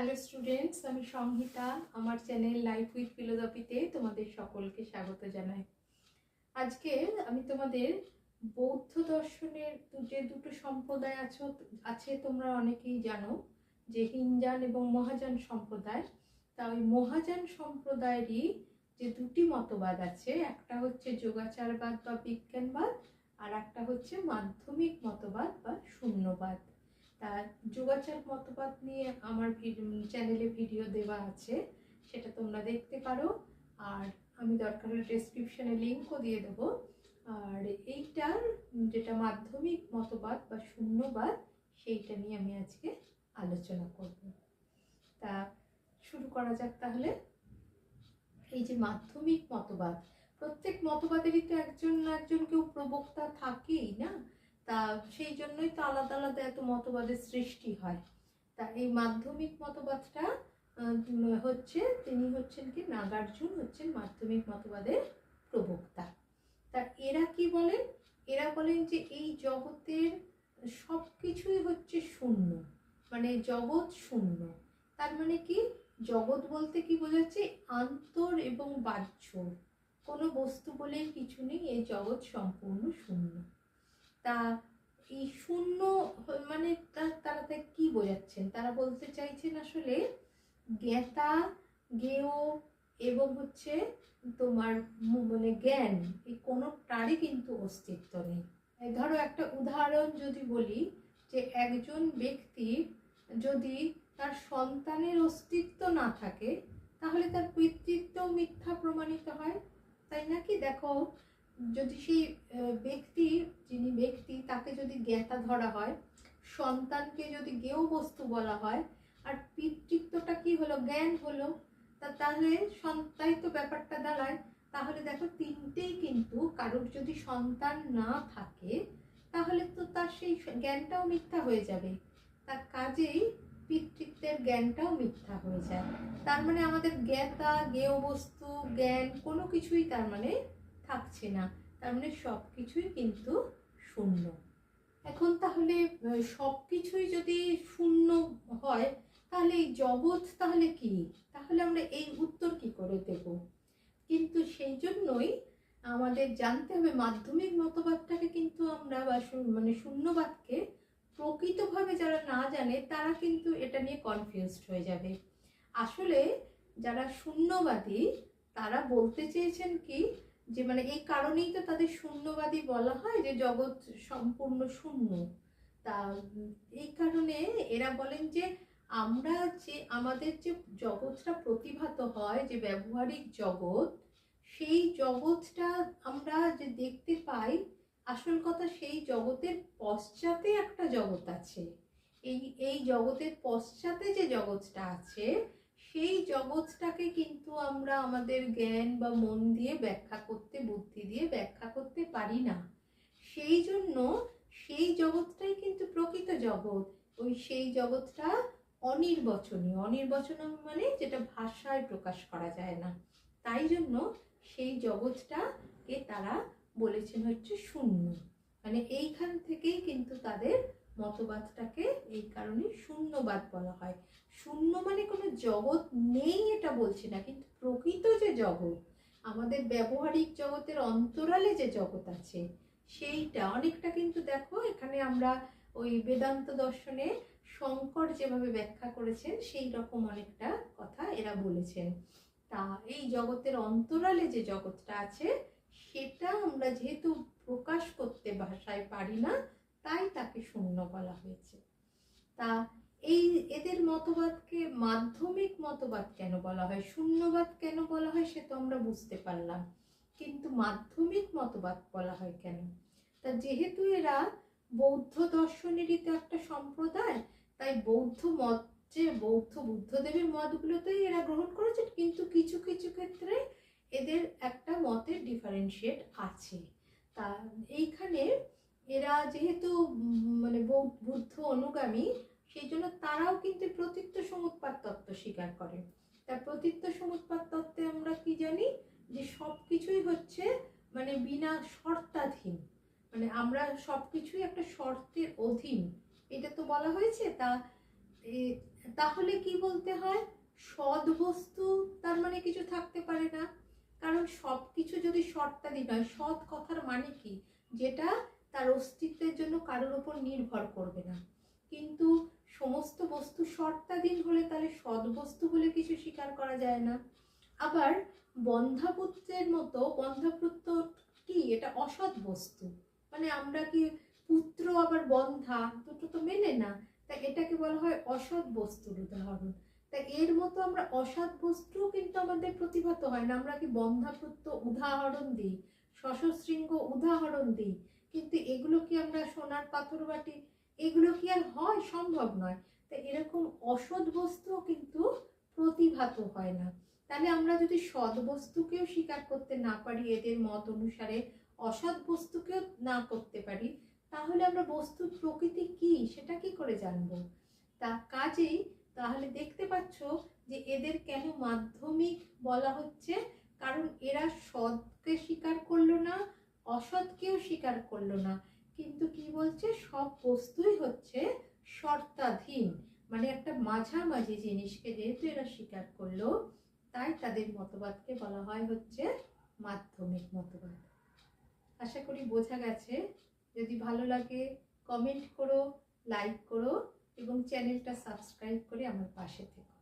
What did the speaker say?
Hello students, আমি সংহিতা। আমার channel life with ফিলোসফিতে তোমাদের সকলকে স্বাগত জানাই। আজকে আমি তোমাদের বৌদ্ধ দর্শনের যে দুটো সম্প্রদায় আছে তোমরা অনেকেই জানো, যে হিনজান এবং মহাযান সম্প্রদায়। তা ওই মহাযান সম্প্রদায়েরই যে দুটি মতবাদ আছে, একটা হচ্ছে যোগাচারবাদ বা বিজ্ঞানবাদ, আর একটা হচ্ছে মাধ্যমিক মতবাদ বা শূন্যবাদ। তার যোগাচার মতবাদ নিয়ে আমার চ্যানেলে ভিডিও দেওয়া আছে, সেটা তোমরা দেখতে পারো। আর আমি দরকার হলে ডেসক্রিপশনে লিঙ্কও দিয়ে দেবো। আর এইটার যেটা মাধ্যমিক মতবাদ বা শূন্যবাদ, সেইটা নিয়ে আমি আজকে আলোচনা করব। তা শুরু করা যাক তাহলে। এই যে মাধ্যমিক মতবাদ, প্রত্যেক মতবাদেরই তো একজন না একজন কেউ প্রবক্তা থাকেই না, তা সেই জন্যই তো আলাদা আলাদা এত মতবাদের সৃষ্টি হয়। তা এই মাধ্যমিক মতবাদটা তিনি হচ্ছেন কি নাগার্জুন, হচ্ছেন মাধ্যমিক মতবাদের প্রবক্তা। তা এরা কি বলেন? এরা বলেন যে এই জগতের সব কিছুই হচ্ছে শূন্য, মানে জগৎ শূন্য। তার মানে কি, জগৎ বলতে কি বোঝাচ্ছে? আন্তর এবং বাহ্য কোনো বস্তু বলে কিছু নেই, এই জগৎ সম্পূর্ণ শূন্য। তা এই শূন্য মানে তারা কি বোঝাচ্ছেন? তারা বলতে চাইছেন আসলে জ্ঞাতা, জ্ঞেয় এবং হচ্ছে তোমার মানে জ্ঞান, এই কোনোটারই কিন্তু অস্তিত্ব নেই। ধরো একটা উদাহরণ যদি বলি, যে একজন ব্যক্তির যদি তার সন্তানের অস্তিত্ব না থাকে, তাহলে তার পিতৃত্বও মিথ্যা প্রমাণিত হয়, তাই নাকি? দেখো, যদি সেই যিনি ব্যক্তি তাকে যদি জ্ঞাতা ধরা হয়, সন্তানকে যদি জ্ঞেয় বস্তু বলা হয়, আর পিতৃত্বটা কি হলো? জ্ঞান হলো। তাহলে তাই তো ব্যাপারটা দাঁড়ায়। তাহলে দেখো, তিনটেই কিন্তু, কারোর যদি সন্তান না থাকে তাহলে তো তার সেই জ্ঞানটাও মিথ্যা হয়ে যাবে, তার কাজেই পিতৃত্বের জ্ঞানটাও মিথ্যা হয়ে যায়। তার মানে আমাদের জ্ঞাতা, জ্ঞেয় বস্তু, জ্ঞান কোনো কিছুই তার মানে থাকছে না, তার মানে সব কিছুই কিন্তু শূন্য। এখন তাহলে সব কিছুই যদি শূন্য হয়, তাহলে এই জগৎ তাহলে কি? তাহলে আমরা এই উত্তর কি করে দেব? কিন্তু সেই জন্যই আমাদের জানতে হবে মাধ্যমিক মতবাদটাকে কিন্তু আমরা মানে শূন্যবাদকে প্রকৃতভাবে যারা না জানে তারা কিন্তু এটা নিয়ে কনফিউজড হয়ে যাবে। আসলে যারা শূন্যবাদী তারা বলতে চেয়েছেন কি, যে মানে এই কারণেই তো তাদের শূন্যবাদী বলা হয়, যে জগৎ সম্পূর্ণ শূন্য। তা এই কারণে এরা বলেন যে আমরা যে আমাদের যে জগৎটা প্রতিভাত হয়, যে ব্যবহারিক জগৎ, সেই জগৎটা আমরা যে দেখতে পাই, আসল কথা সেই জগতের পশ্চাতে একটা জগৎ আছে। এই জগতের পশ্চাতে যে জগৎটা আছে, সেই জগৎটাকে কিন্তু আমরা আমাদের জ্ঞান বা মন দিয়ে ব্যাখ্যা করতে, বুদ্ধি দিয়ে ব্যাখ্যা করতে পারি না। সেই জন্য সেই জগৎটাই কিন্তু প্রকৃত জগৎ। সেই জগৎটা অনির্বচনীয়। অনির্বচনীয় মানে যেটা ভাষায় প্রকাশ করা যায় না। তাই জন্য সেই জগৎটাকে তারা বলেছেন হচ্ছে শূন্য। মানে এইখান থেকেই কিন্তু তাদের মতবাদটাকে এই কারণে শূন্যবাদ বলা হয়। শূন্য মানে কোনো জগৎ নেই এটা বলছি না, কিন্তু প্রকৃত যে জগৎ, আমাদের ব্যবহারিক জগতের অন্তরালে যে জগৎ আছে, সেইটা অনেকটা কিন্তু দেখো এখানে আমরা ওই বেদান্ত দর্শনে শঙ্কর যেভাবে ব্যাখ্যা করেছেন সেই রকম অনেকটা কথা এরা বলেছেন। তা এই জগতের অন্তরালে যে জগৎটা আছে, সেটা আমরা যেহেতু প্রকাশ করতে ভাষায় পারি না, তাই তাকে শূন্য বলা হয়েছে। তা এই এদের মতবাদকে মাধ্যমিক মতবাদ কেন বলা হয়, শূন্যবাদ কেন বলা হয়, সে তো আমরা বুঝতে পারলাম, কিন্তু মাধ্যমিক মতবাদ বলা হয় কেন? তা যেহেতু এরা বৌদ্ধ দর্শনেরই তো একটা সম্প্রদায়, তাই বৌদ্ধ মত, যে বুদ্ধদেবের মতগুলোতেই এরা গ্রহণ করেছে, কিন্তু কিছু কিছু ক্ষেত্রে এদের একটা মতের ডিফারেন্সিয়েট আছে। তা এইখানে এরা যেহেতু মানে বুদ্ধ অনুগামী, সেই জন্য তারাও কিন্তু প্রতীত্ব সমুৎপাত তত্ত্ব স্বীকার করে। তার প্রতীত্ব সমুৎপাত তত্ত্বে আমরা কি জানি, যে সব কিছুই হচ্ছে মানে বিনা শর্তাধীন, মানে আমরা সব কিছুই একটা শর্তের অধীন, এটা তো বলা হয়েছে। তাহলে কি বলতে হয়, সৎ বস্তু তার মানে কিছু থাকতে পারে না, কারণ সব কিছু যদি শর্তাদি নয়, সৎ কথার মানে কি, যেটা তার অস্তিত্বের জন্য কারোর ওপর নির্ভর করবে না। কিন্তু সমস্ত বস্তু শর্তাধীন হলে তাহলে সৎ বস্তু বলে কিছু স্বীকার করা যায় না। আবার বন্ধ্যাপুত্রের মতো, বন্ধ্যাপুত্র কি, এটা অসৎ বস্তু, মানে আমরা কি পুত্র আবার বন্ধা দুটো তো মেলে না, তাই এটাকে বলা হয় অসৎ বস্তুর উদাহরণ। তাই এর মতো আমরা অসৎ বস্তুও কিন্তু আমাদের প্রতিভাত হয় না। আমরা কি বন্ধ্যাপুত্র উদাহরণ দিই, শশশৃঙ্গ উদাহরণ দিই, কিন্তু এগুলো কি আমরা সোনার পাথর বাটি, এগুলো কি আর হয়? সম্ভব নয়। তাই এরকম অসৎ বস্তুও কিন্তু প্রতিভাত হয় না। তাহলে আমরা যদি সৎ বস্তুকেও স্বীকার করতে না পারি, এদের মত অনুসারে অসৎ বস্তুকেও না করতে পারি, তাহলে আমরা বস্তুর প্রকৃতি কি সেটা কি করে জানবো? তা কাজেই তাহলে দেখতে পাচ্ছ যে এদের কেন মাধ্যমিক বলা হচ্ছে, কারণ এরা সৎকে স্বীকার করলো না, অসৎকেও স্বীকার করলো না, কিন্তু কি বলছে, সব বস্তুই হচ্ছে শর্তাধীন, মানে একটা মাঝামাঝি জিনিসকে যেহেতু এরা স্বীকার করলো, তাই তাদের মতবাদকে বলা হয় হচ্ছে মাধ্যমিক মতবাদ। আশা করি বোঝা গেছে। যদি ভালো লাগে কমেন্ট করো, লাইক করো এবং চ্যানেলটা সাবস্ক্রাইব করে আমার পাশে থেকো।